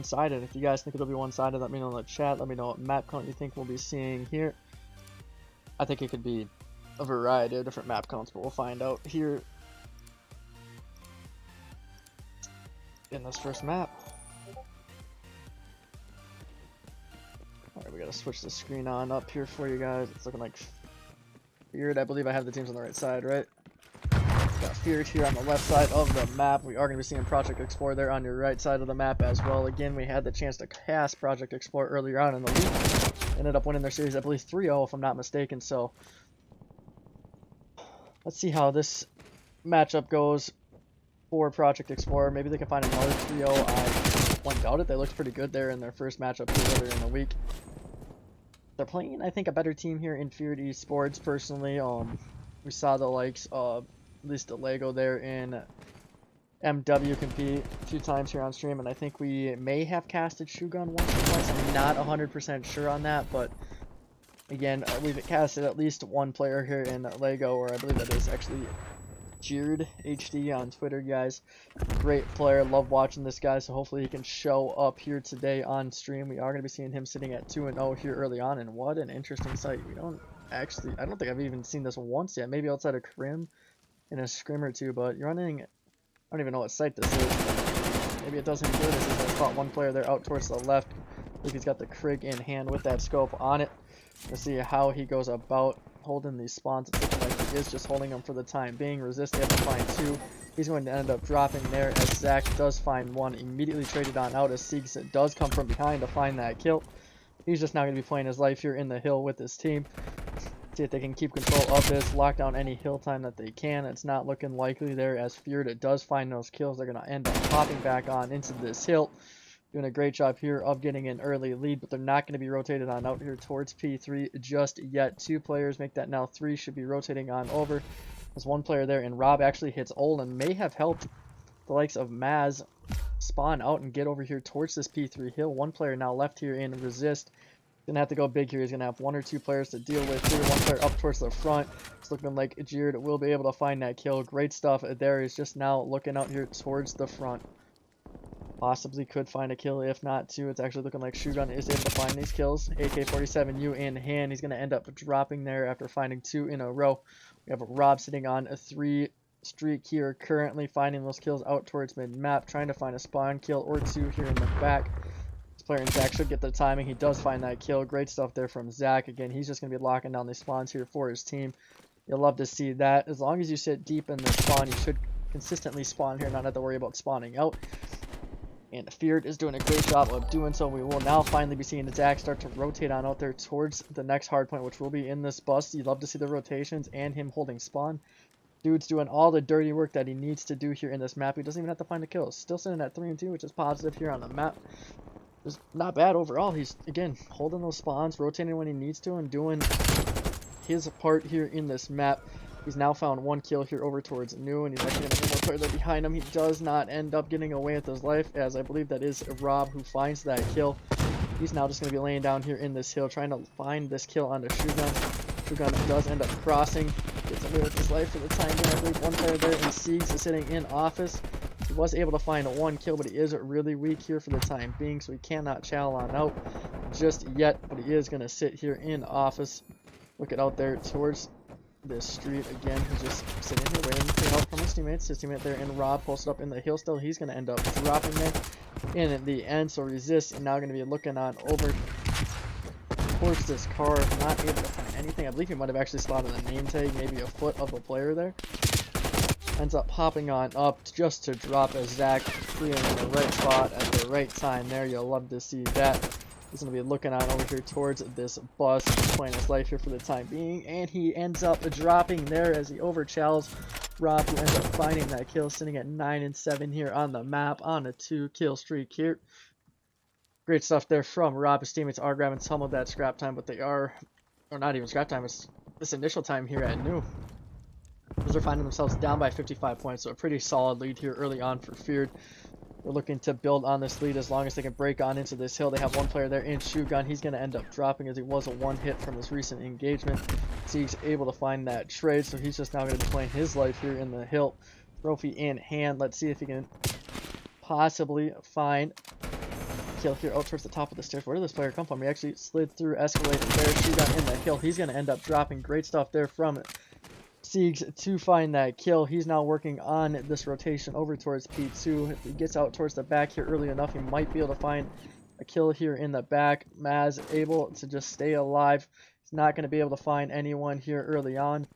one-sided. If you guys think it'll be one-sided, let me know in the chat. Let me know what map count you think we'll be seeing here. I think it could be a variety of different map counts, but we'll find out here in this first map. Alright, we gotta switch the screen on up here for you guys. It's looking like Feared. I believe I have the teams on the right side, right? Got Feared here on the left side of the map. We are going to be seeing Project Xplore there on your right side of the map as well. Again, we had the chance to cast Project Xplore earlier on in the league. Ended up winning their series, I believe 3-0 if I'm not mistaken. So let's see how this matchup goes for Project Xplore. Maybe they can find another 3-0. I wouldn't doubt it. They looked pretty good there in their first matchup here earlier in the week. They're playing, I think, a better team here in Feared Esports, personally. We saw the likes of, at least the Lego there in MW compete a few times here on stream, and I think we may have casted Shogun once or twice. I'm not 100% sure on that, but again, we've casted at least one player here in Lego, or I believe that is actually Feared HD on Twitter, guys. Great player, love watching this guy, so hopefully he can show up here today on stream. We are going to be seeing him sitting at 2-0 here early on, and what an interesting sight. We don't actually, I don't think I've even seen this once yet, maybe outside of Crim in a scrim or two, but you're running, I don't even know what site this is. Maybe it doesn't good. I spot one player there out towards the left. I think he's got the Krig in hand with that scope on it. Let's see how he goes about holding these spawns. It's looking like he is just holding them for the time being. Resist, able to find two. He's going to end up dropping there as Zach does find one. Immediately traded on out as Siegs does come from behind to find that kill. He's just now going to be playing his life here in the hill with his team. See if they can keep control of this, lock down any hill time that they can. It's not looking likely there as Feared does find those kills. They're going to end up popping back on into this hill. Doing a great job here of getting an early lead, but they're not going to be rotated on out here towards P3 just yet. Two players make that now. Three should be rotating on over. There's one player there, and Rob actually hits Ol and may have helped the likes of Maz spawn out and get over here towards this P3 hill. One player now left here in Resist. Gonna have to go big here. He's gonna have one or two players to deal with here. One player up towards the front. It's looking like Feared will be able to find that kill. Great stuff there. He's just now looking out here towards the front. Possibly could find a kill, if not two. It's actually looking like Shogun is able to find these kills. AK-47U in hand. He's going to end up dropping there after finding two in a row. We have Rob sitting on a 3 streak here, currently finding those kills out towards mid-map, trying to find a spawn kill or two here in the back. This player in Zach should get the timing. He does find that kill. Great stuff there from Zach. Again, he's just going to be locking down these spawns here for his team. You'll love to see that. As long as you sit deep in the spawn, you should consistently spawn here, not have to worry about spawning out. And Feared is doing a great job of doing so. We will now finally be seeing Zach start to rotate on out there towards the next hardpoint, which will be in this bus. You love to see the rotations and him holding spawn. Dude's doing all the dirty work that he needs to do here in this map. He doesn't even have to find the kills. Still sitting at 3-2, which is positive here on the map. It's not bad overall. He's, again, holding those spawns, rotating when he needs to, and doing his part here in this map. He's now found one kill here over towards New, and he's actually going to have one more player there behind him. He does not end up getting away with his life, as I believe that is Rob who finds that kill. He's now just going to be laying down here in this hill, trying to find this kill onto Shogun. Shogun does end up crossing, gets away with his life for the time being. I believe one player there in Siegs is sitting in office. He was able to find one kill, but he is really weak here for the time being, so he cannot chow on out just yet, but he is going to sit here in office. Look it out there towards this street again. He's just sitting here waiting for help from his teammates. His teammate there in Rob posted up in the hill still. He's going to end up dropping there in the end. So Resist and now going to be looking on over towards this car. Not able to find anything. I believe he might have actually spotted a name tag, maybe a foot of a player there. Ends up popping on up just to drop as Zach free in the right spot at the right time there. You'll love to see that. He's going to be looking on over here towards this bus, playing his life here for the time being, and he ends up dropping there as he overchallenges Rob, who ends up finding that kill, sitting at 9-7 here on the map on a 2-kill streak here. Great stuff there from Rob. His teammates are grabbing some of that scrap time, but they are, or not even scrap time, it's this initial time here at New. As they're finding themselves down by 55 points, so a pretty solid lead here early on for Feared. We're looking to build on this lead as long as they can break on into this hill. They have one player there in Shogun. He's going to end up dropping as he was a one hit from his recent engagement. So he's able to find that trade, so he's just now going to be playing his life here in the hill. Trophy in hand. Let's see if he can possibly find kill here out towards the top of the stairs. Where did this player come from? He actually slid through, escalated there. She got in the hill. He's going to end up dropping. Great stuff there from Wyggzz to find that kill. He's now working on this rotation over towards P2. If he gets out towards the back here early enough, he might be able to find a kill here in the back. Maz able to just stay alive. He's not going to be able to find anyone here early on.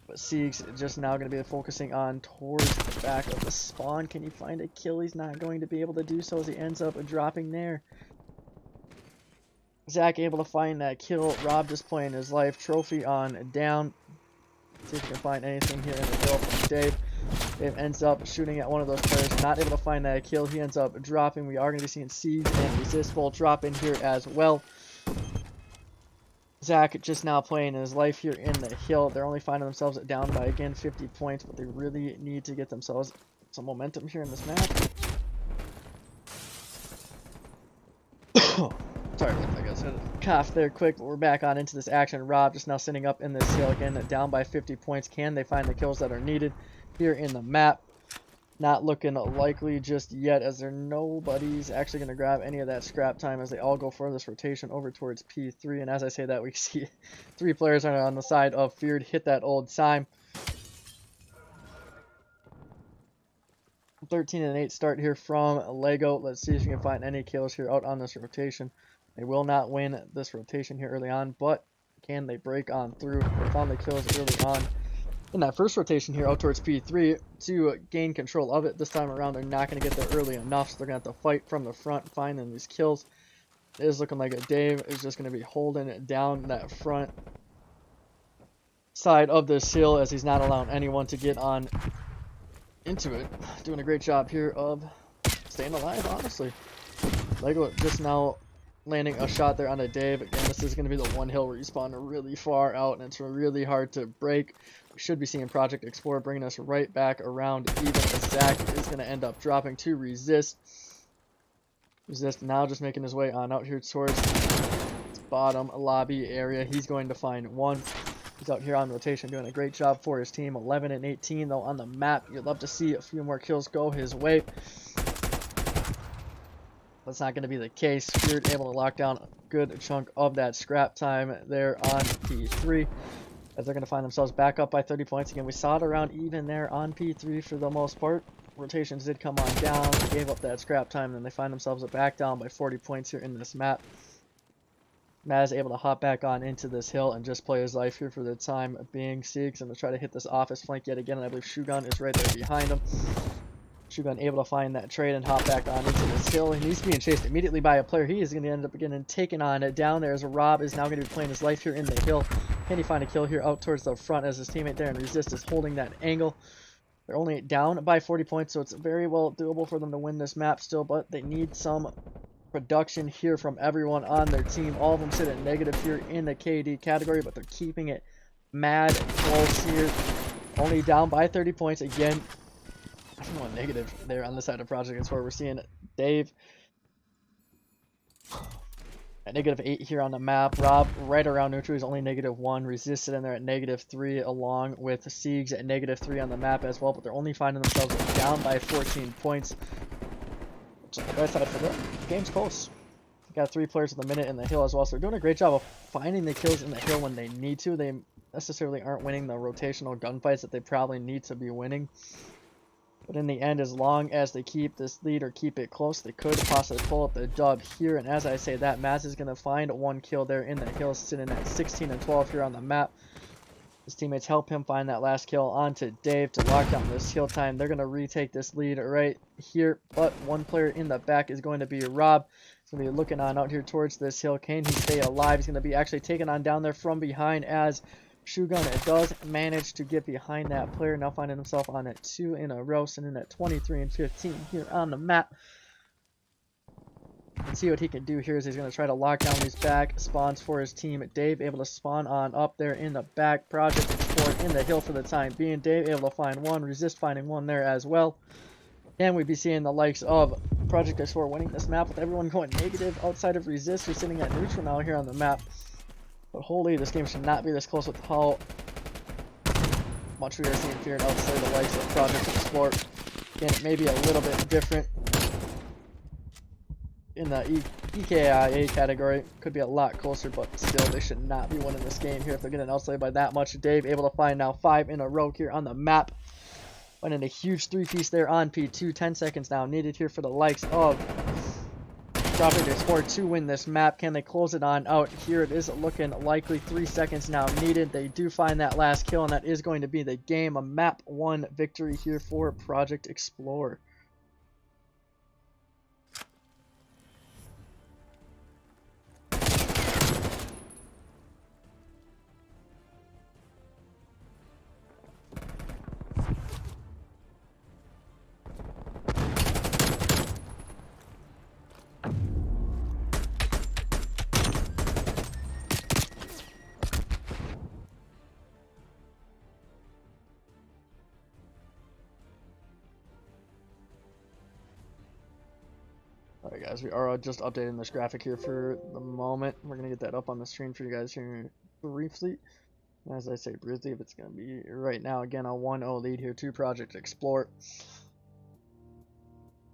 But Wyggzz just now going to be focusing on towards the back of the spawn. Can he find a kill? He's not going to be able to do so as he ends up dropping there. Zach able to find that kill. Rob just playing his life. Trophy on down. See if we can find anything here in the hill from Dave. Dave ends up shooting at one of those players. Not able to find that kill. He ends up dropping. We are going to be seeing Wyggzz and Wyggzz full drop in here as well. Zach just now playing his life here in the hill. They're only finding themselves down by, again, 50 points, but they really need to get themselves some momentum here in this match. Sorry about that, guys. I had a cough there quick, but we're back on into this action. Rob just now sitting up in this hill again, down by 50 points. Can they find the kills that are needed here in the map? Not looking likely just yet, as nobody's actually going to grab any of that scrap time as they all go for this rotation over towards P3. And as I say that, we see 3 players are on the side of Feared. Hit that old time. 13 and 8 start here from Lego. Let's see if we can find any kills here out on this rotation. They will not win this rotation here early on, but can they break on through? They found the kills early on in that first rotation here out towards P3 to gain control of it. This time around, they're not going to get there early enough, so they're going to have to fight from the front, finding these kills. It is looking like Dave is just going to be holding it down that front side of this hill as he's not allowing anyone to get on into it. Doing a great job here of staying alive, honestly. Lego just now landing a shot there on a Dave. Again, this is going to be the one hill where you spawn really far out, and it's really hard to break. We should be seeing Project Xplore bringing us right back around even as Zach is going to end up dropping to Wyggzz. Wyggzz now just making his way on out here towards this bottom lobby area. He's going to find one. He's out here on rotation doing a great job for his team. 11 and 18 though on the map. You'd love to see a few more kills go his way. That's not going to be the case. Feared able to lock down a good chunk of that scrap time there on P3 as they're going to find themselves back up by 30 points. Again, we saw it around even there on P3 for the most part. Rotations did come on down. They gave up that scrap time, and then they find themselves back down by 40 points here in this map. Maz able to hop back on into this hill and just play his life here for the time being. Wyggzz going to try to hit this office flank yet again, and I believe Shogun is right there behind him. Shogun able to find that trade and hop back on into this hill. He's being chased immediately by a player. He is going to end up getting taken on it down there as Rob is now going to be playing his life here in the hill. Can he find a kill here out towards the front as his teammate there and Wyggzz is holding that angle. They're only down by 40 points, so it's very well doable for them to win this map still, but they need some production here from everyone on their team. All of them sit at negative here in the KD category, but they're keeping it mad close here. Only down by 30 points again. Everyone negative there on the side of Project Xplore. We're seeing Dave at negative 8 here on the map. Rob right around neutral is only negative 1. Resisted in there at negative 3 along with Wyggzz at negative 3 on the map as well. But they're only finding themselves down by 14 points. Which on the right side for them, the game's close. Got 3 players at the minute in the hill as well. So they're doing a great job of finding the kills in the hill when they need to. They necessarily aren't winning the rotational gunfights that they probably need to be winning. But in the end, as long as they keep this lead or keep it close, they could possibly pull up the dub here. And as I say that, Maz is going to find 1 kill there in the hill, sitting at 16 and 12 here on the map. His teammates help him find that last kill onto Dave to lock down this kill time. They're going to retake this lead right here. But one player in the back is going to be Rob. He's going to be looking on out here towards this hill. Can he stay alive? He's going to be actually taken on down there from behind as Shogun does manage to get behind that player, now finding himself on it 2 in a row, sitting at 23 and 15 here on the map. Let's see what he can do here as he's going to try to lock down these back spawns for his team. Dave able to spawn on up there in the back. Project Xplore in the hill for the time being. Dave able to find 1. Resist finding 1 there as well. And we'd be seeing the likes of Project Xplore winning this map with everyone going negative outside of Resist, who's sitting at neutral now here on the map. But holy, this game should not be this close with how much we are seeing Feared outside the likes of Project Xplore. Again, it may be a little bit different in the EKIA category. Could be a lot closer, but still, they should not be winning this game here if they're getting outslayed by that much. Dave able to find now 5 in a row here on the map. Finding a huge 3-piece there on P2. 10 seconds now needed here for the likes of Project Xplore to win this map. Can they close it on out? Here it is looking likely. 3 seconds now needed. They do find that last kill, and that is going to be the game. A map 1 victory here for Project Xplore. Alright guys, we are just updating this graphic here for the moment. We're going to get that up on the screen for you guys here briefly. As I say briefly, if it's going to be right now, again, a 1-0 lead here to Project Xplore.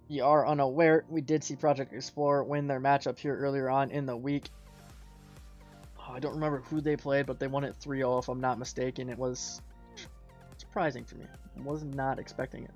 You are unaware, we did see Project Xplore win their matchup here earlier on in the week. I don't remember who they played, but they won it 3-0 if I'm not mistaken. It was surprising for me. I was not expecting it.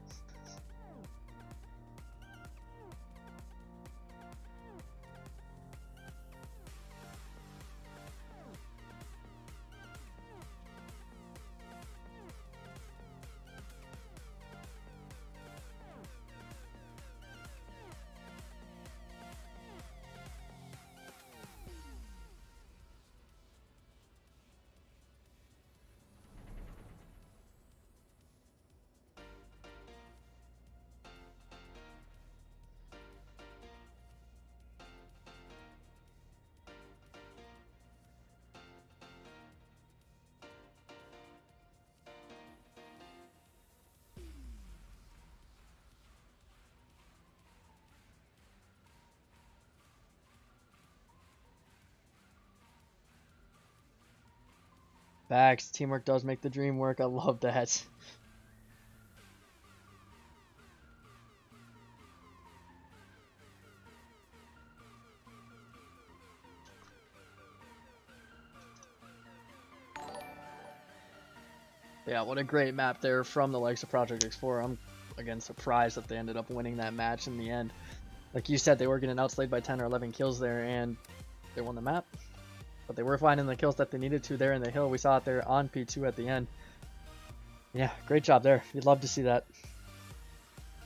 Facts. Teamwork does make the dream work. I love that. Yeah, what a great map there from the likes of Project Xplore. I'm, again, surprised that they ended up winning that match in the end. Like you said, they were getting outslayed by 10 or 11 kills there, and they won the map. But they were finding the kills that they needed to there in the hill. We saw it there on P2 at the end. Yeah, great job there. You'd love to see that.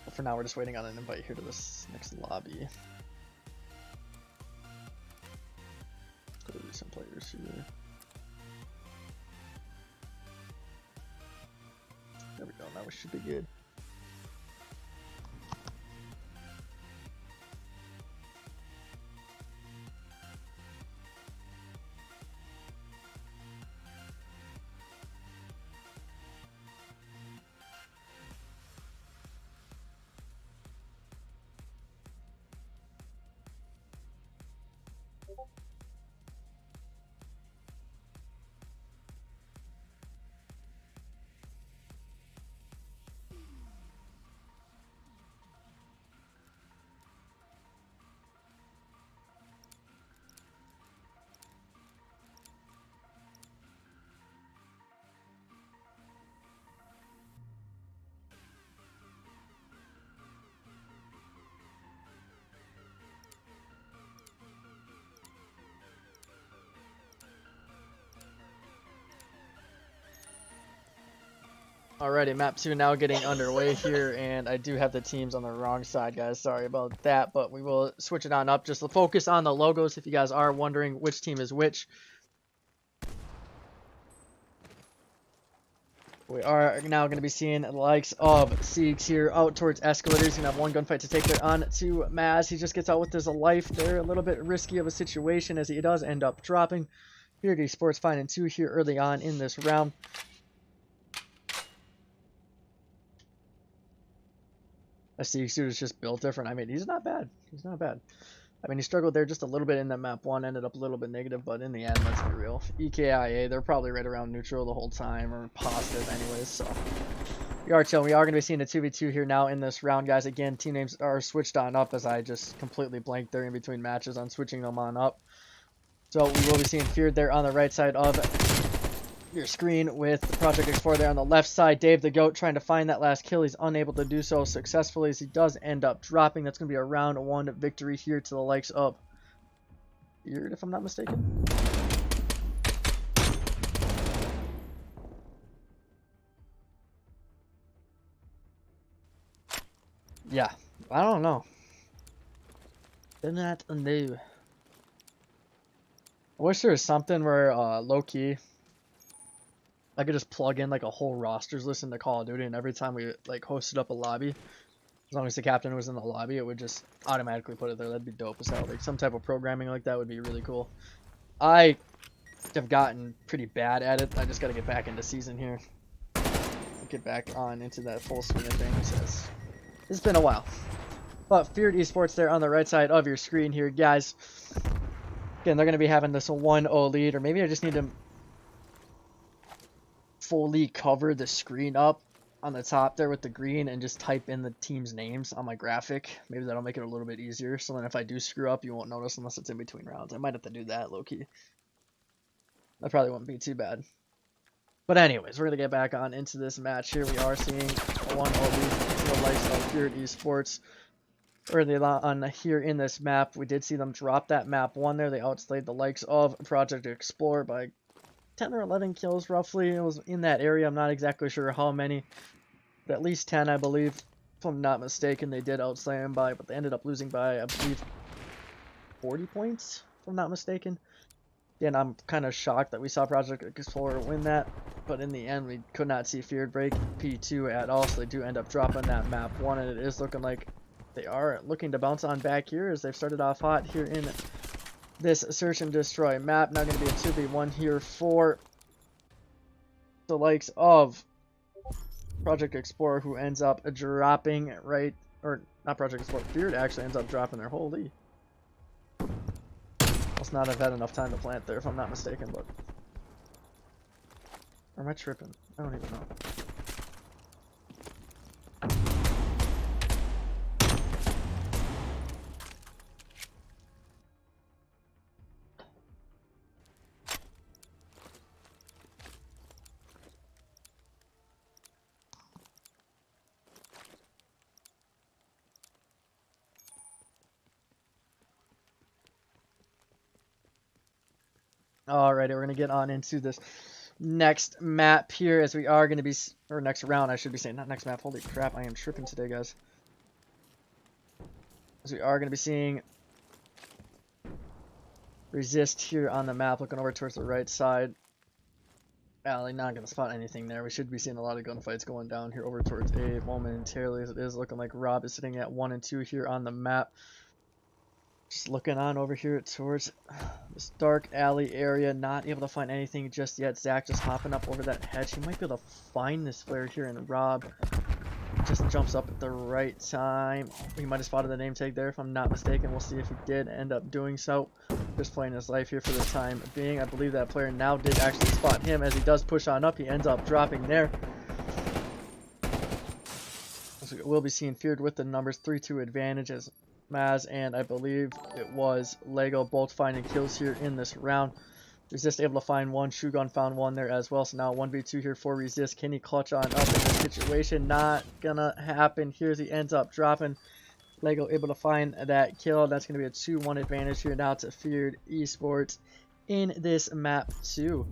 But for now, we're just waiting on an invite here to this next lobby. Go to some players here. There we go. Now we should be good. Alrighty, map 2 now getting underway here, and I do have the teams on the wrong side, guys. Sorry about that, but we will switch it on up. Just to focus on the logos if you guys are wondering which team is which. We are now going to be seeing the likes of Siegs here out towards Escalators. He's going to have one gunfight to take there on to Maz. He just gets out with his life there. A little bit risky of a situation as he does end up dropping. Feared and Sports finding 2 here early on in this round. A Siegs dude is just built different. I mean, he's not bad. He's not bad. I mean, he struggled there just a little bit in that map 1, ended up a little bit negative, but in the end, let's be real. EKIA, they're probably right around neutral the whole time, or positive anyways, so We are chilling. We are going to be seeing a 2v2 here now in this round, guys. Again, team names are switched on up as I just completely blanked there in between matches on switching them on up. So we will be seeing Feared there on the right side of your screen with the Project Xplore there on the left side. Dave the GOAT trying to find that last kill. He's unable to do so successfully as he does end up dropping. That's going to be a round 1 victory here to the likes of Feared, if I'm not mistaken. Yeah, I don't know. Do not know. I wish there was something where, low-key, I could just plug in, like, a whole rosters list into Call of Duty, and every time we, like, hosted up a lobby, as long as the captain was in the lobby, it would just automatically put it there. That'd be dope as hell. Like, some type of programming like that would be really cool. I have gotten pretty bad at it. I just gotta get back into season here. Get back on into that full swing of things. It's been a while. But Feared Esports there on the right side of your screen here, guys. Again, they're going to be having this 1-0 lead, or maybe I just need to fully cover the screen up on the top there with the green and just type in the team's names on my graphic. Maybe that'll make it a little bit easier, so then if I do screw up, you won't notice unless it's in between rounds. I might have to do that, low-key. That probably wouldn't be too bad. But anyways, we're going to get back on into this match here. We are seeing a 1-0 lead to the likes of Feared Esports early on here in this map. We did see them drop that map 1 there. They outslayed the likes of Project Xplore by 10 or 11 kills roughly. It was in that area. I'm not exactly sure how many, but at least 10, I believe. If I'm not mistaken, they did outslay them by, but they ended up losing by, I believe, 40 points, if I'm not mistaken. Again, I'm kind of shocked that we saw Project Xplore win that, but in the end, we could not see Feared break P2 at all, so they do end up dropping that map 1, and it is looking like they are looking to bounce on back here as they've started off hot here in this Search and Destroy map. Now going to be a 2v1 here for the likes of Project Xplore, who ends up dropping right, or not Project Xplore, Feared actually ends up dropping their whole lead. Must not have had enough time to plant there, if I'm not mistaken, but... Or am I tripping? I don't even know. Alrighty, we're going to get on into this next map here as we are going to be, or next round I should be saying, not next map, holy crap, I am tripping today, guys. As we are going to be seeing Resist here on the map, looking over towards the right side. Alley, not going to spot anything there. We should be seeing a lot of gunfights going down here over towards A momentarily, as it is looking like Rob is sitting at 1 and 2 here on the map. Just looking on over here towards this dark alley area, not able to find anything just yet. Zach just hopping up over that hedge. He might be able to find this flare here, and Rob just jumps up at the right time. He might have spotted the name tag there, if I'm not mistaken. We'll see if he did end up doing so. Just playing his life here for the time being. I believe that player now did actually spot him as he does push on up. He ends up dropping there. So we'll be seeing Feared with the numbers 3-2 advantage as Maz and I believe it was Lego both finding kills here in this round. Resist able to find one. Shogun found one there as well. So now 1v2 here for Resist. Can he clutch on up in this situation? Not gonna happen. Here as he ends up dropping. Lego able to find that kill. That's gonna be a 2-1 advantage here now to Feared Esports in this map 2.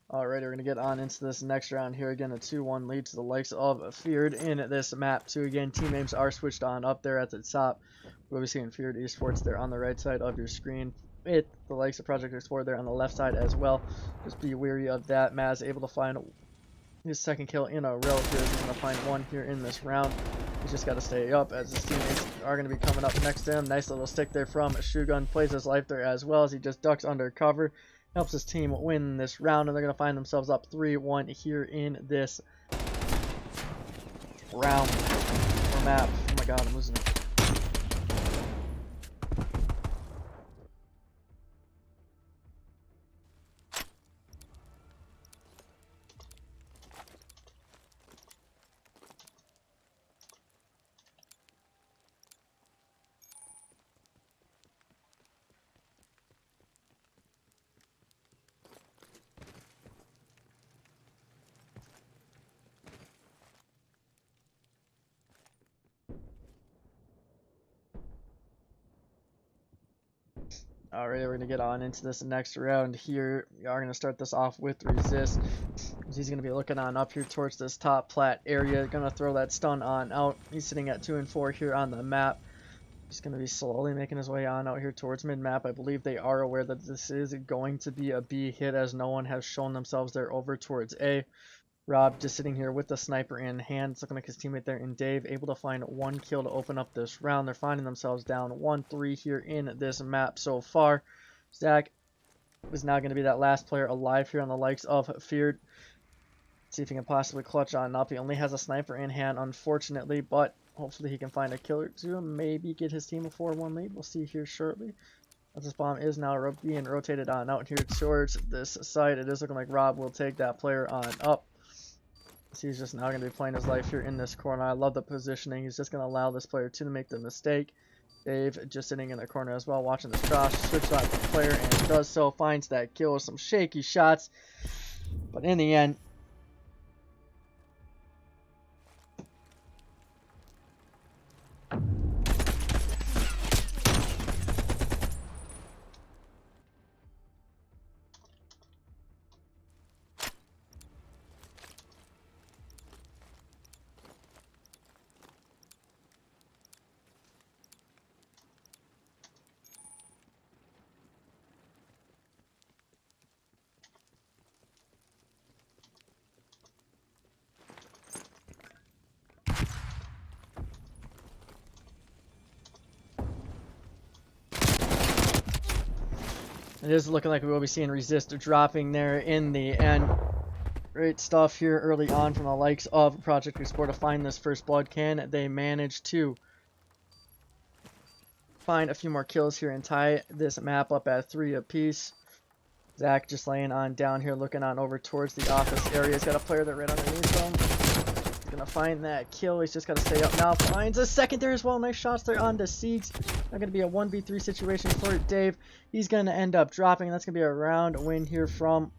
Alright, we're going to get on into this next round here. Again, a 2-1 lead to the likes of Feared in this map 2. Again, team names are switched on up there at the top. We'll be seeing Feared Esports there on the right side of your screen. With the likes of Project Xplore there on the left side as well. Just be wary of that. Maz able to find his second kill in a row here. He's going to find one here in this round. He's just got to stay up as his teammates are going to be coming up next to him. Nice little stick there from Shogun. Plays his life there as well as he just ducks under cover. Helps his team win this round, and they're going to find themselves up 3-1 here in this round or map. Oh my god, I'm losing it. Alright, we're going to get on into this next round here. We are going to start this off with Resist. He's going to be looking on up here towards this top plat area. Going to throw that stun on out. He's sitting at 2 and 4 here on the map. He's going to be slowly making his way on out here towards mid-map. I believe they are aware that this is going to be a B hit as no one has shown themselves there over towards A. Rob just sitting here with the sniper in hand. It's looking like his teammate there and Dave able to find 1 kill to open up this round. They're finding themselves down 1-3 here in this map so far. Zach is now going to be that last player alive here on the likes of Feared. See if he can possibly clutch on up. He only has a sniper in hand, unfortunately, but hopefully he can find a kill or two and maybe get his team a 4-1 lead. We'll see here shortly. As this bomb is now being rotated on out here towards this side. It is looking like Rob will take that player on up. He's just now going to be playing his life here in this corner. I love the positioning. He's just going to allow this player to make the mistake. Dave just sitting in the corner as well, watching this cross. Switch out the player and does so. Finds that kill with some shaky shots. But in the end, it is looking like we will be seeing Resist dropping there in the end. Great stuff here early on from the likes of Project Xplore to find this first blood. Can they manage to find a few more kills here and tie this map up at 3 apiece? Zach just laying on down here, looking on over towards the office area. He's got a player there right underneath him. He's going to find that kill. He's just got to stay up now. Finds a second there as well. Nice shots there on the Siegs. Not going to be a 1v3 situation for Dave. He's going to end up dropping. That's going to be a round win here from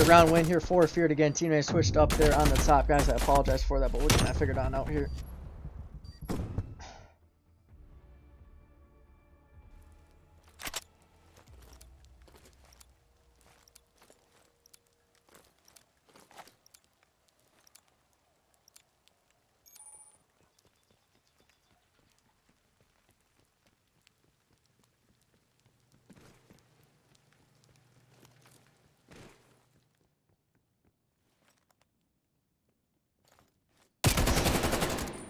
round win here for Feared again. Teammate switched up there on the top, guys. I apologize for that, but we'll get that figured out here.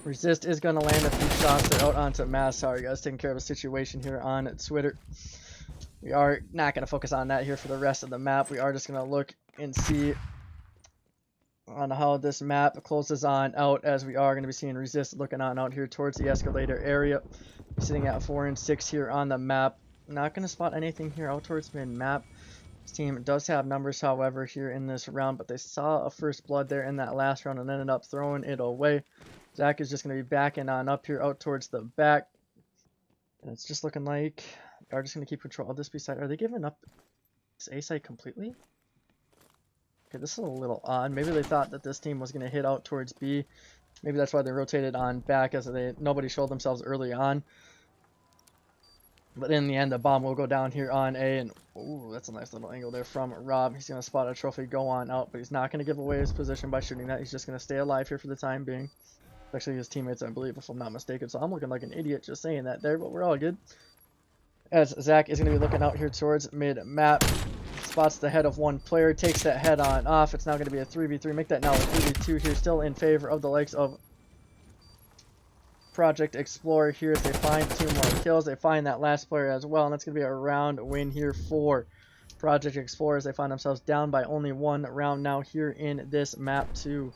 Resist is going to land a few shots there out onto Mass. Sorry guys, taking care of a situation here on Twitter. We are not going to focus on that here for the rest of the map. We are just going to look and see on how this map closes on out, as we are going to be seeing Resist looking on out here towards the escalator area. Sitting at 4 and 6 here on the map. Not going to spot anything here out towards mid-map. This team does have numbers, however, here in this round, but they saw a first blood there in that last round and ended up throwing it away. Zach is just going to be backing on up here out towards the back. And it's just looking like they are just going to keep control of this B side. Are they giving up this A side completely? Okay, this is a little odd. Maybe they thought that this team was going to hit out towards B. Maybe that's why they rotated on back, as nobody showed themselves early on. But in the end, the bomb will go down here on A. And ooh, that's a nice little angle there from Rob. He's going to spot a trophy, go on out, but he's not going to give away his position by shooting that. He's just going to stay alive here for the time being. Actually, his teammates, I believe, if I'm not mistaken. So I'm looking like an idiot just saying that there, but we're all good. As Zach is going to be looking out here towards mid-map. spots the head of one player, takes that head on off. It's now going to be a 3v3. Make that now a 3v2 here, still in favor of the likes of Project Xplore here as they find 2 more kills. They find that last player as well, and that's going to be a round win here for Project Xplore as they find themselves down by only 1 round now here in this map 2.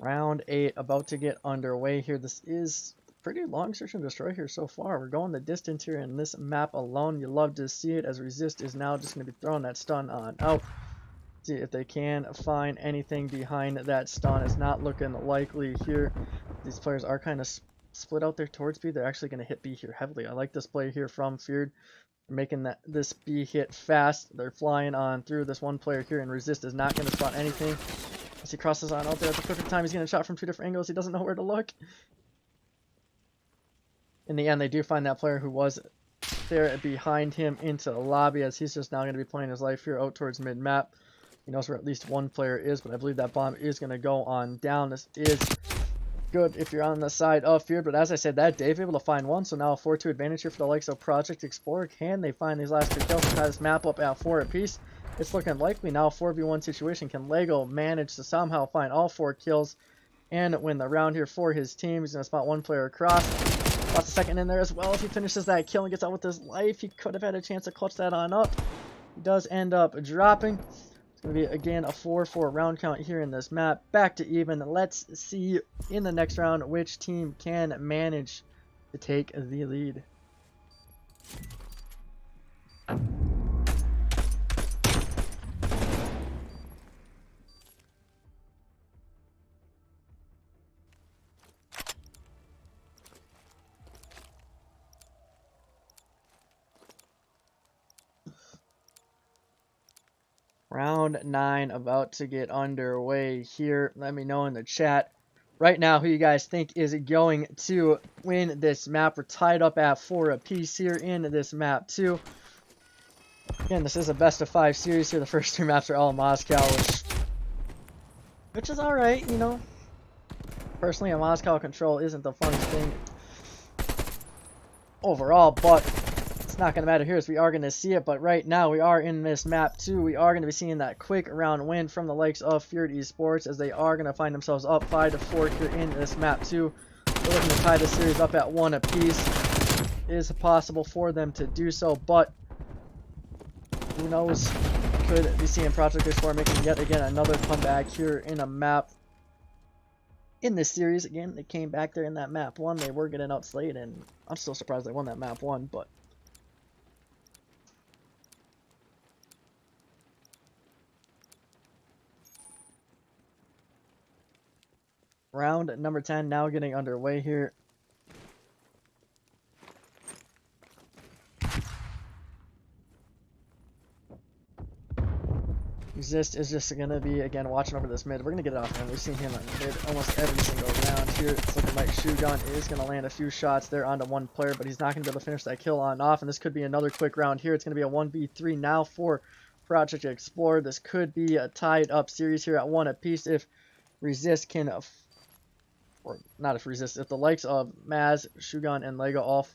Round 8 about to get underway here. This is pretty long search and destroy here so far. We're going the distance here in this map alone. You love to see it as Resist is now just going to be throwing that stun on out. See if they can find anything behind that stun. It's not looking likely here. These players are kind of split out there towards B. They're actually going to hit B here heavily. I like this play here from Feared. Making this B hit fast. They're flying on through. This one player here, and Resist is not going to spot anything. As he crosses on out there at the perfect time, he's getting shot from 2 different angles. He doesn't know where to look. In the end, they do find that player who was there behind him into the lobby, as he's just now going to be playing his life here out towards mid-map. He knows where at least one player is, but I believe that bomb is going to go on down. This is good if you're on the side of Feared, but as I said, that Dave able to find one, so now a 4-2 advantage here for the likes of Project Xplore. Can they find these last 2 kills and tie this map up at 4 apiece? It's looking likely now a 4v1 situation. Can Lego manage to somehow find all 4 kills and win the round here for his team? He's going to spot one player across. Spots a second in there as well. If he finishes that kill and gets out with his life, he could have had a chance to clutch that on up. He does end up dropping. It's going to be, again, a 4-4 round count here in this map. Back to even. Let's see in the next round which team can manage to take the lead. Round 9 about to get underway here. Let me know in the chat right now who you guys think is going to win this map. We're tied up at 4 apiece here in this map too. Again, this is a best of 5 series here. The first 3 maps are all Moscow, which is alright, you know. Personally, a Moscow control isn't the funnest thing overall, but it's not going to matter here as we are going to see it. But right now we are in this map 2. We are going to be seeing that quick round win from the likes of Feared Esports as they are going to find themselves up 5-4 here in this map 2. They're looking to tie the series up at 1 apiece. It is possible for them to do so, but who knows? Could be seeing Project Xplore making yet again another comeback here in a map in this series. Again, they came back there in that map 1. They were getting outslayed, and I'm still surprised they won that map 1, but round number 10 now getting underway here. Exist is just going to be, again, watching over this mid. We're going to get it off him. We've seen him on mid almost every single round here. It's looking like Shogun is going to land a few shots there onto one player, but he's not going to be able to finish that kill on off, and this could be another quick round here. It's going to be a 1v3 now for Project Xplore. This could be a tied up series here at 1 apiece if Resist can, or not if Resist, if the likes of Maz, Shogun, and Lego all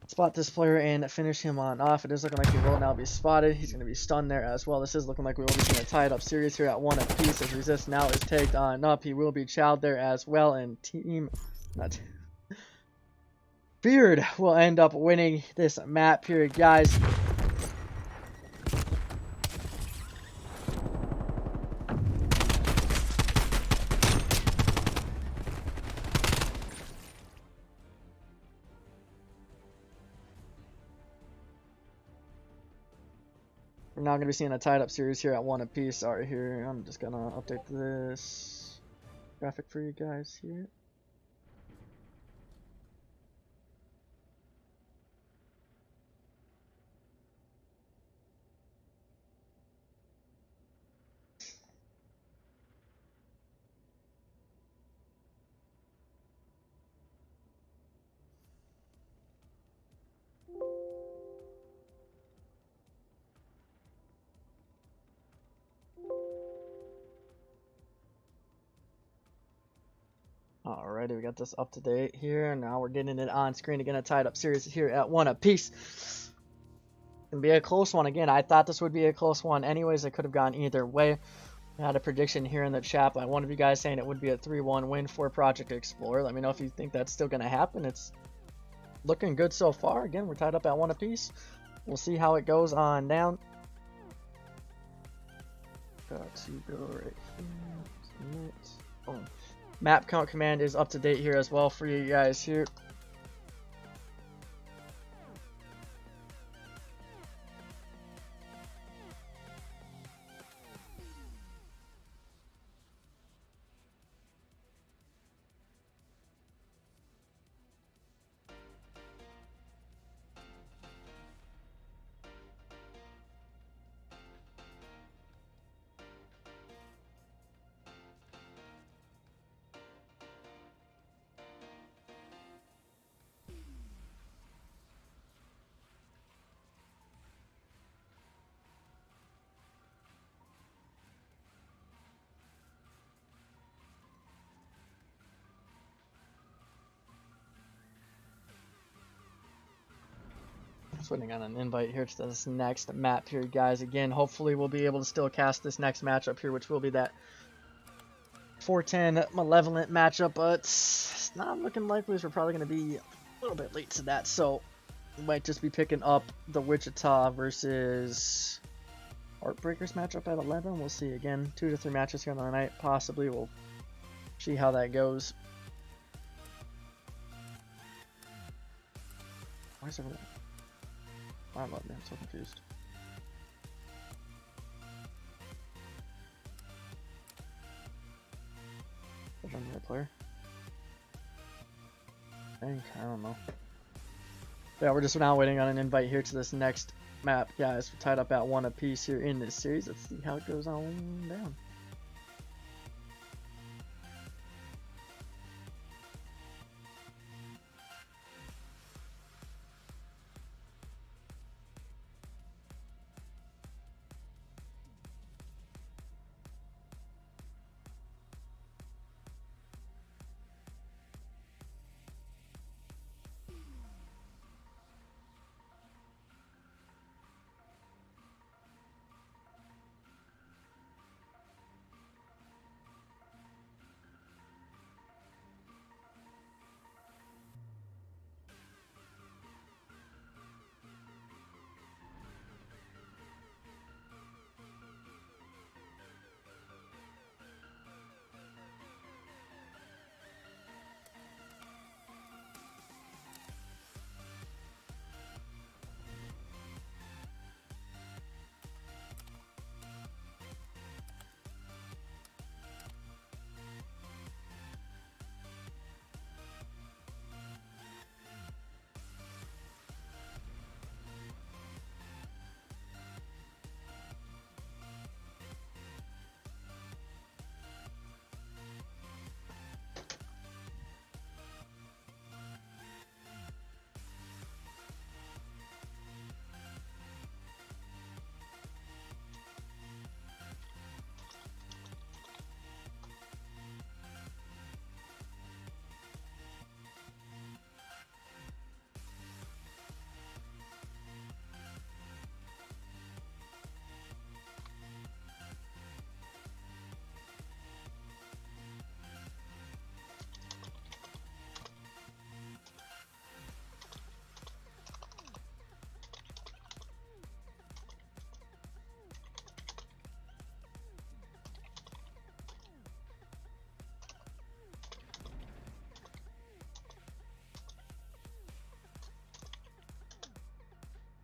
spot this player and finish him on off. It is looking like he will now be spotted. He's going to be stunned there as well. This is looking like we will be seeing a tied up series here at 1 apiece as Resist now is tagged on up. He will be chowed there as well, and Feared will end up winning this map here, guys. We're now going to be seeing a tied up series here at 1 apiece. Sorry, here, I'm just going to update this graphic for you guys here. Alrighty, we got this up to date here. Now we're getting it on screen again. A tied up series here at 1 apiece. Gonna be a close one again. I thought this would be a close one. Anyways, it could have gone either way. I had a prediction here in the chat by one of you guys saying it would be a 3-1 win for Project Xplore. Let me know if you think that's still gonna happen. It's looking good so far. Again, we're tied up at 1 apiece. We'll see how it goes on down. Got to go right here. Boom. Map count command is up to date here as well for you guys here. Just waiting on an invite here to this next map here, guys. Again, hopefully we'll be able to still cast this next matchup here, which will be that 410 Malevolent matchup, but it's not looking likely as we're probably going to be a little bit late to that, so we might just be picking up the Wichita versus Heartbreakers matchup at 11. We'll see. Again, 2 to 3 matches here on the night, possibly. We'll see how that goes. Why is everyone... I'm so confused. Is on the right player? I don't know. Yeah, we're just now waiting on an invite here to this next map, guys. We're tied up at 1 apiece here in this series. Let's see how it goes on down.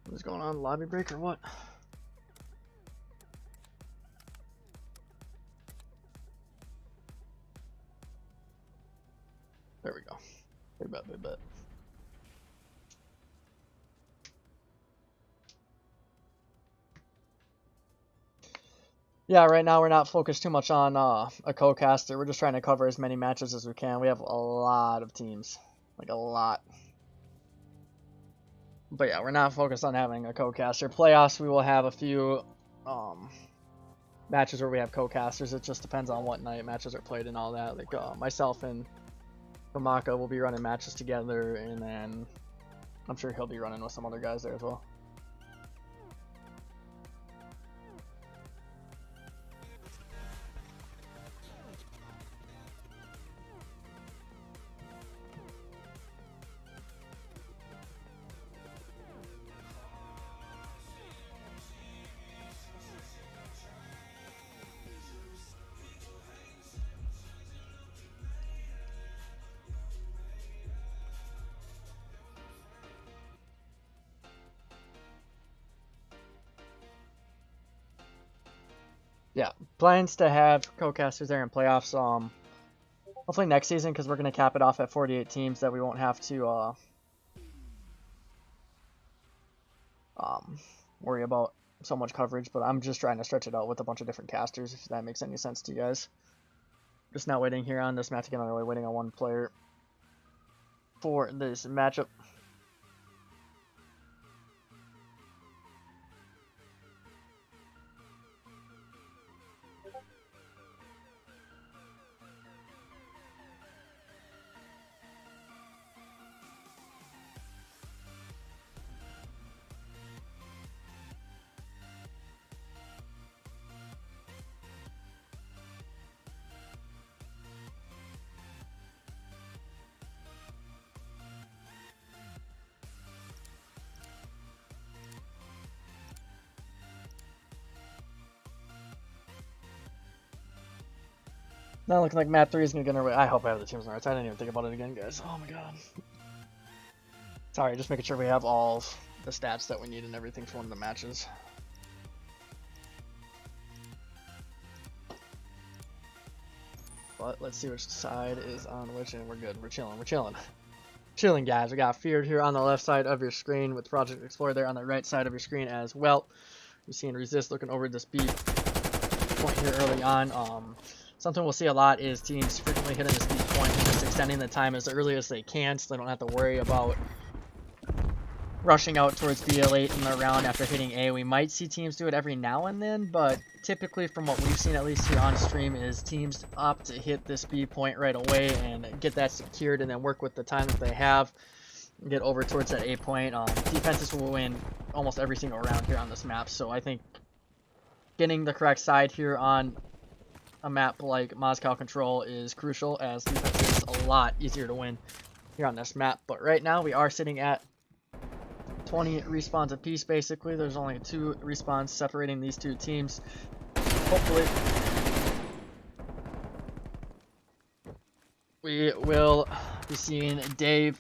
What's going on? Lobby break or what? There we go. Big bet, big bet. Yeah, right now we're not focused too much on a co-caster. We're just trying to cover as many matches as we can. We have a lot of teams. Like a lot. But yeah, we're not focused on having a co-caster. Playoffs, we will have a few matches where we have co-casters. It just depends on what night matches are played and all that. Like myself and Kamaka will be running matches together, and then I'm sure he'll be running with some other guys there as well. Yeah, plans to have co-casters there in playoffs. Hopefully next season, because we're gonna cap it off at 48 teams, that we won't have to worry about so much coverage. But I'm just trying to stretch it out with a bunch of different casters, if that makes any sense to you guys. Just not waiting here on this match again. I'm really waiting on one player for this matchup. Not looking like map 3 is going to get our way. I hope I have the teams on the right side. I didn't even think about it again, guys. Oh my god. Sorry, just making sure we have all the stats that we need and everything for one of the matches. But let's see which side is on which, and we're good. We're chilling. We're chilling. Chilling, guys. We got Feared here on the left side of your screen with Project Xplore there on the right side of your screen as well. You're seeing Resist looking over this B point here early on. Something we'll see a lot is teams frequently hitting this B point and just extending the time as early as they can so they don't have to worry about rushing out towards B late in the round after hitting A. We might see teams do it every now and then, but typically from what we've seen, at least here on stream, is teams opt to hit this B point right away and get that secured and then work with the time that they have and get over towards that A point. Defenses will win almost every single round here on this map, so I think getting the correct side here on a map like Moscow Control is crucial, as defense is a lot easier to win here on this map. But right now we are sitting at 20 respawns apiece, basically. There's only 2 respawns separating these two teams. Hopefully we will be seeing Dave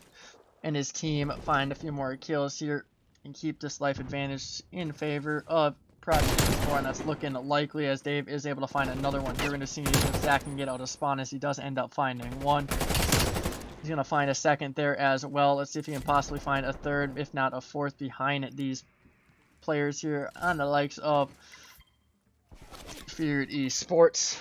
and his team find a few more kills here and keep this life advantage in favor of Project Xplore, and that's looking likely as Dave is able to find another one. You're going to see if Zach can get out of spawn, as he does end up finding one. He's going to find a second there as well. Let's see if he can possibly find a third, if not a fourth, behind these players here on the likes of Feared Esports.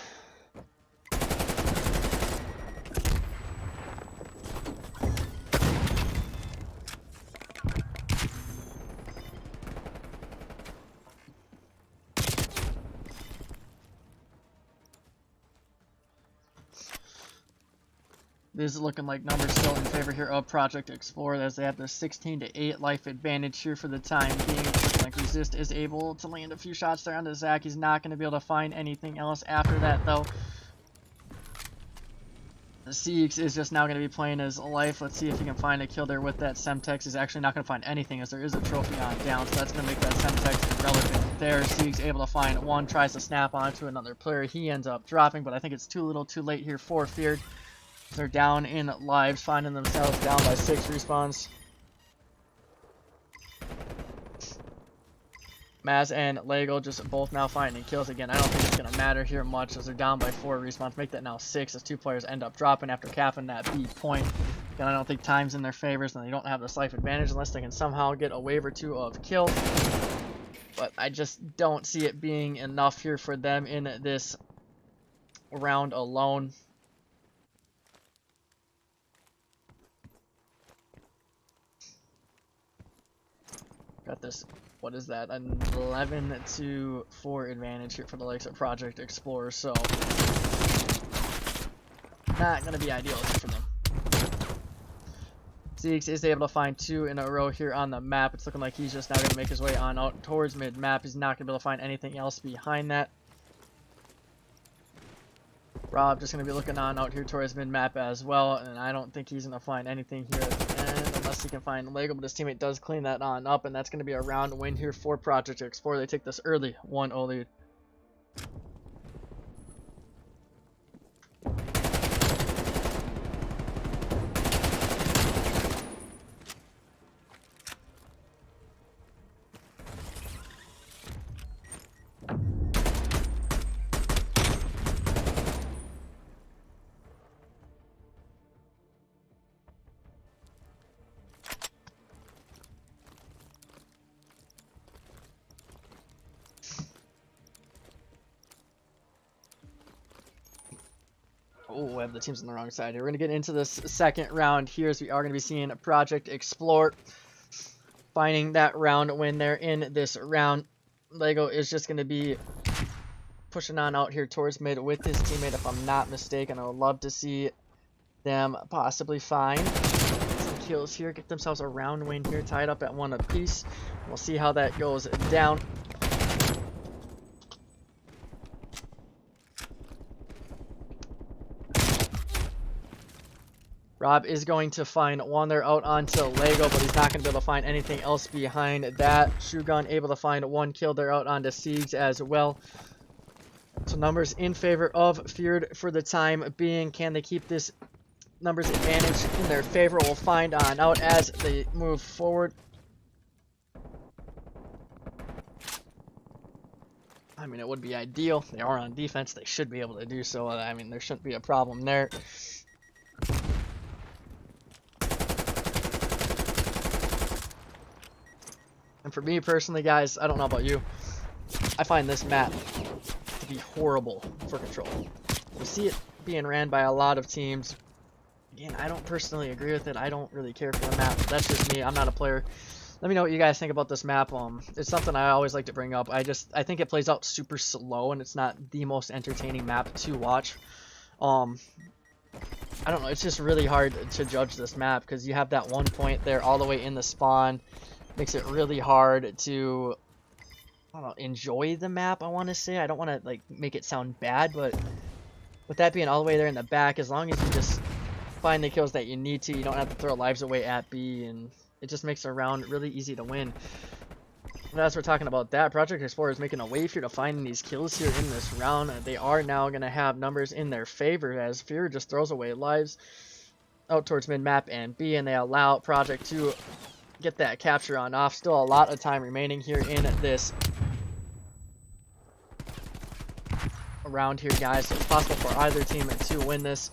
This is looking like numbers still in favor here of Project Xplore, as they have the 16-8 life advantage here for the time being. It's looking like Resist is able to land a few shots there onto Zach. He's not going to be able to find anything else after that, though. The Wyggzz is just now going to be playing his life. Let's see if he can find a kill there with that Semtex. He's actually not going to find anything, as there is a trophy on down, so that's going to make that Semtex irrelevant there. Wyggzz able to find one, tries to snap onto another player. He ends up dropping, but I think it's too little too late here for Feared. They're down in lives, finding themselves down by 6 respawns. Maz and Lego just both now finding kills again. I don't think it's going to matter here much, as they're down by 4 respawns. Make that now 6 as 2 players end up dropping after capping that B point. Again, I don't think time's in their favors, and they don't have this life advantage unless they can somehow get a wave or 2 of kills. But I just don't see it being enough here for them in this round alone. Got this, what is that, an 11-4 advantage here for the likes of Project Xplore, so not going to be ideal for them. Wyggzz is able to find 2 in a row here on the map. It's looking like he's just now going to make his way on out towards mid-map. He's not going to be able to find anything else behind that. Rob just going to be looking on out here towards mid-map as well, and I don't think he's going to find anything here at the end unless he can find Lego, but his teammate does clean that on up, and that's going to be a round win here for Project Xplore. They take this early 1-0 lead. Oh, I have the teams on the wrong side here. We're going to get into this second round here as we are going to be seeing Project Xplore finding that round win there in this round. Lego is just going to be pushing on out here towards mid with his teammate, if I'm not mistaken. I would love to see them possibly find some kills here, get themselves a round win here, tied up at 1 apiece. We'll see how that goes down. Rob is going to find 1 there out onto Lego, but he's not going to be able to find anything else behind that. Shogun able to find 1 kill there out onto Wyggzz as well. So numbers in favor of Feared for the time being. Can they keep this numbers advantage in their favor? We'll find on out as they move forward. I mean, it would be ideal. They are on defense. They should be able to do so. I mean, there shouldn't be a problem there. And for me personally, guys, I don't know about you, I find this map to be horrible for control. We see it being ran by a lot of teams. Again, I don't personally agree with it. I don't really care for the map. That's just me. I'm not a player. Let me know what you guys think about this map. It's something I always like to bring up. I think it plays out super slow, and it's not the most entertaining map to watch. I don't know. It's just really hard to judge this map because you have that 1 point there all the way in the spawn. Makes it really hard to, I don't know, enjoy the map, I want to say. I don't want to like make it sound bad, but with that being all the way there in the back, as long as you just find the kills that you need to, you don't have to throw lives away at B, and it just makes a round really easy to win. And as we're talking about that, Project Xplore is making a wave here to finding these kills here in this round. They are now going to have numbers in their favor as Fear just throws away lives out towards mid-map and B, and they allow Project to get that capture on off. Still a lot of time remaining here in this round here, guys. So it's possible for either team to win this.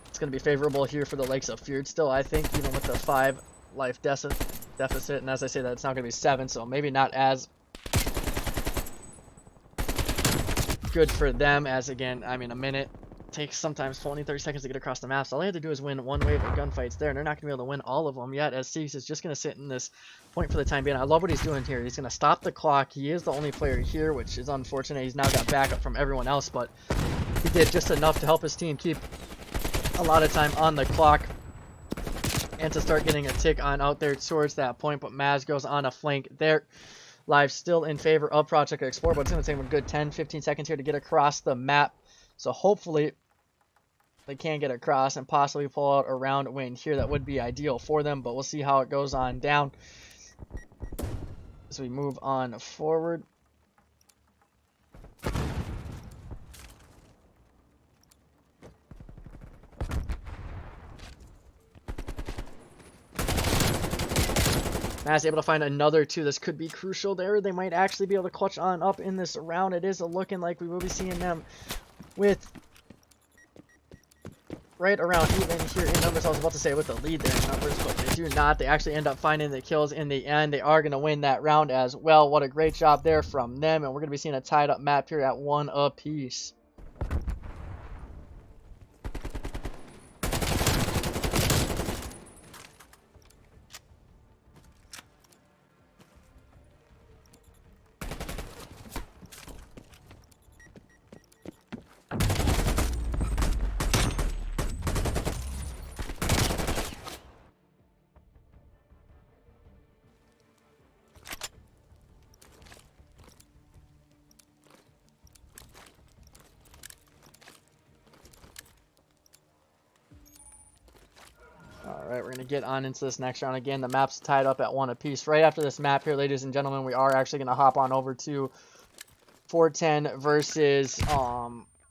It's going to be favorable here for the likes of Feared still, I think, even with the 5 life deficit. And as I say that, it's not going to be 7, so maybe not as good for them as, again, I mean, a minute takes sometimes 20-30 seconds to get across the map, so all they have to do is win 1 wave of gunfights there, and they're not going to be able to win all of them yet, as Wyggzz is just going to sit in this point for the time being. I love what he's doing here. He's going to stop the clock. He is the only player here, which is unfortunate. He's now got backup from everyone else, but he did just enough to help his team keep a lot of time on the clock and to start getting a tick on out there towards that point, but Maz goes on a flank there. Live still in favor of Project Xplore, but it's going to take him a good 10-15 seconds here to get across the map. So hopefully they can get across and possibly pull out a round win here. That would be ideal for them, but we'll see how it goes on down as we move on forward. Matt's able to find another 2. This could be crucial there. They might actually be able to clutch on up in this round. It is looking like we will be seeing them with right around even here in numbers. I was about to say with the lead there in numbers, but they do not. They actually end up finding the kills in the end. They are going to win that round as well. What a great job there from them, and we're going to be seeing a tied up map here at 1 apiece. Alright, we're going to get on into this next round again. The map's tied up at 1 apiece. Right after this map here, ladies and gentlemen, we are actually going to hop on over to 410 versus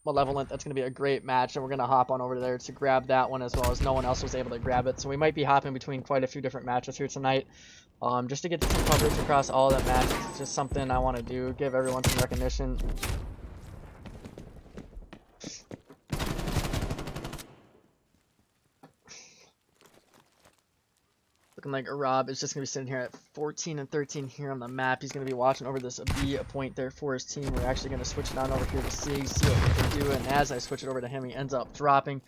Malevolent. That's going to be a great match, and we're going to hop on over there to grab that one as well, as no one else was able to grab it. So we might be hopping between quite a few different matches here tonight, just to get some coverage across all the matches. It's just something I want to do, give everyone some recognition. Looking like Rob is just going to be sitting here at 14 and 13 here on the map. He's going to be watching over this B point there for his team. We're actually going to switch it on over here to Wyggzz, see what we can do. And as I switch it over to him, he ends up dropping.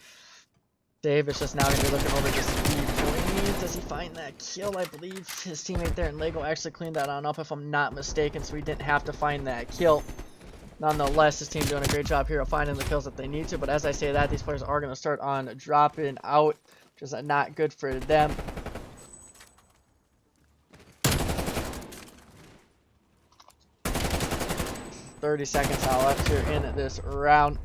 Dave is just now going to be looking over this B point. Does he find that kill? I believe his teammate there in Lego actually cleaned that on up, if I'm not mistaken, so he didn't have to find that kill. Nonetheless, his team doing a great job here of finding the kills that they need to. But as I say that, these players are going to start on dropping out, which is not good for them. 30 seconds now left here in this round.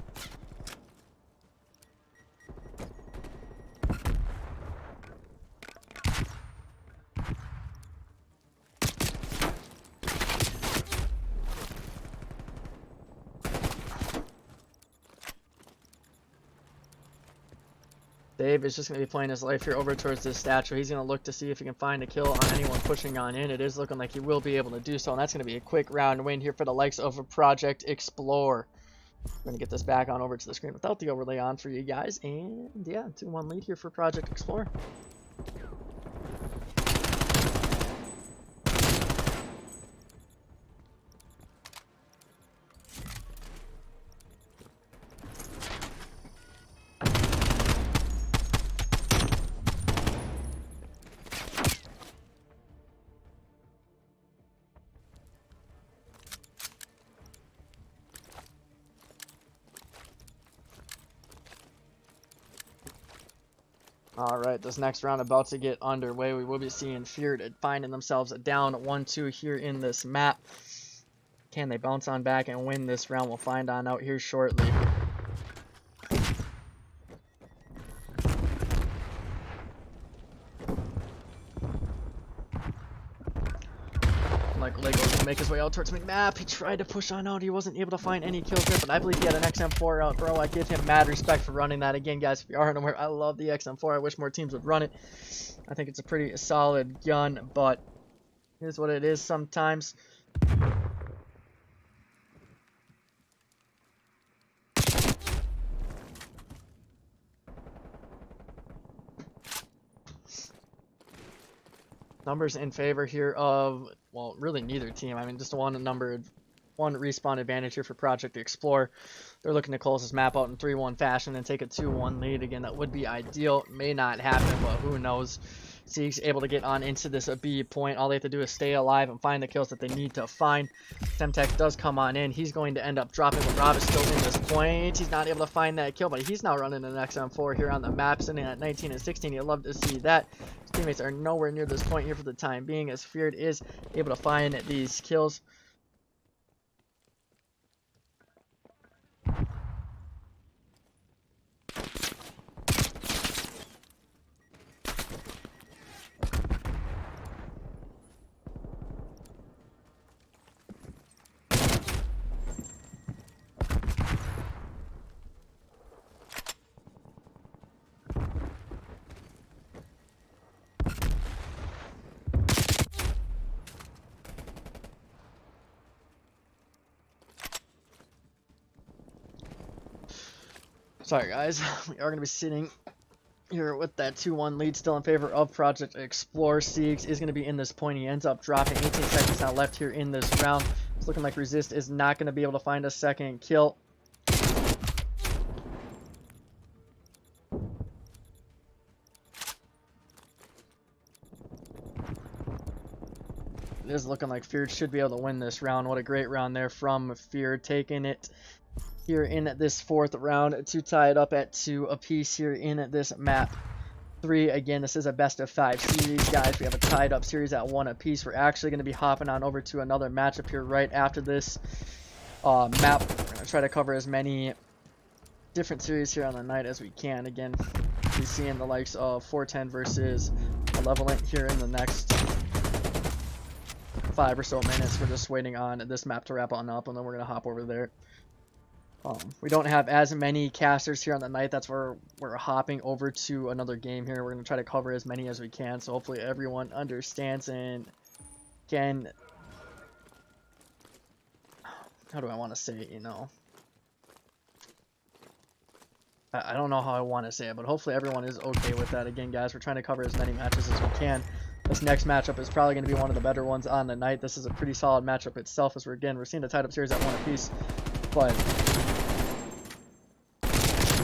Dave is just going to be playing his life here over towards this statue. He's going to look to see if he can find a kill on anyone pushing on in. It is looking like he will be able to do so, and that's going to be a quick round win here for the likes of Project Xplore. I'm going to get this back on over to the screen without the overlay on for you guys, and yeah, 2-1 lead here for Project Xplore. Alright, this next round about to get underway. We will be seeing Feared finding themselves down 1-2 here in this map. Can they bounce on back and win this round? We'll find on out here shortly. Like Lego to make his way out towards map. He tried to push on out. He wasn't able to find any kills there, but I believe he had an XM4 out, bro. I give him mad respect for running that. Again, guys, if you aren't aware, I love the XM4. I wish more teams would run it. I think it's a pretty solid gun, but here's what it is sometimes. Numbers in favor here of, well, really neither team. I mean, just one respawn advantage here for Project Xplore. They're looking to close this map out in 3-1 fashion and take a 2-1 lead. Again, that would be ideal. May not happen, but who knows. Wyggzz able to get on into this B point. All they have to do is stay alive and find the kills that they need to find. Semtex does come on in. He's going to end up dropping, but Rob is still in this point. He's not able to find that kill, but he's now running an XM4 here on the map, sitting at 19 and 16. You'd love to see that. His teammates are nowhere near this point here for the time being, as Feared is able to find these kills. Sorry guys, we are going to be sitting here with that 2-1 lead still in favor of Project Xplore. Wyggzz is going to be in this point. He ends up dropping. 18 seconds now left here in this round. It's looking like Resist is not going to be able to find a second kill. It is looking like Feared should be able to win this round. What a great round there from Feared, taking it here in this fourth round to tie it up at 2 apiece here in this map 3. Again, this is a best of 5 series, guys. We have a tied up series at 1 apiece. We're actually going to be hopping on over to another matchup here right after this map. We're going to try to cover as many different series here on the night as we can. Again, be seeing the likes of 410 versus Malevolent here in the next 5 or so minutes. We're just waiting on this map to wrap on up, and then we're going to hop over there. We don't have as many casters here on the night. That's where we're hopping over to another game here. We're going to try to cover as many as we can, so hopefully everyone understands and can... How do I want to say it, you know? I don't know how I want to say it, but hopefully everyone is okay with that. Again, guys, we're trying to cover as many matches as we can. This next matchup is probably going to be one of the better ones on the night. This is a pretty solid matchup itself, as we're seeing the tied-up series at 1 apiece, but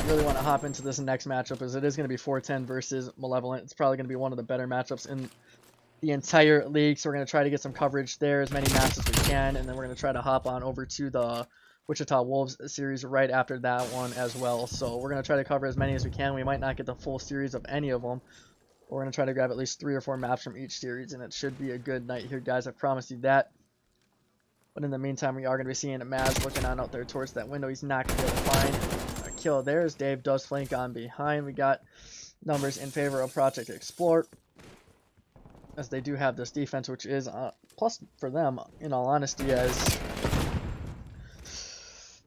really want to hop into this next matchup, as it is going to be 410 versus Malevolent. It's probably going to be one of the better matchups in the entire league, so we're going to try to get some coverage there, as many maps as we can, and then we're going to try to hop on over to the Wichita Wolves series right after that one as well. So we're going to try to cover as many as we can. We might not get the full series of any of them. We're going to try to grab at least 3 or 4 maps from each series, and it should be a good night here, guys. I promise you that. But in the meantime, we are going to be seeing Maz looking on out there towards that window. He's not going to be able to find a kill there, as Dave does flank on behind. We got numbers in favor of Project Xplore, as they do have this defense, which is plus for them, in all honesty, as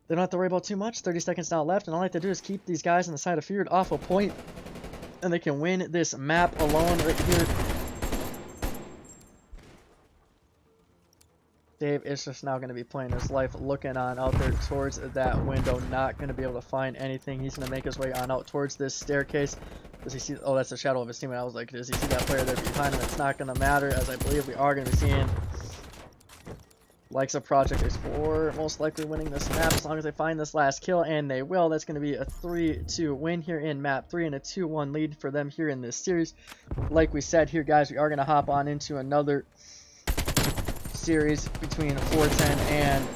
they don't have to worry about too much. 30 seconds now left, and all I have to do is keep these guys on the side of Feared off a point, and they can win this map alone right here. Dave is just now going to be playing his life, looking on out there towards that window, not going to be able to find anything. He's going to make his way on out towards this staircase. Does he see? Oh, that's the shadow of his teammate. I was like, does he see that player there behind him? It's not going to matter, as I believe we are going to be seeing likes of Project Xplore most likely winning this map, as long as they find this last kill, and they will. That's going to be a 3-2 win here in map 3, and a 2-1 lead for them here in this series. Like we said here, guys, we are going to hop on into another series between 410 and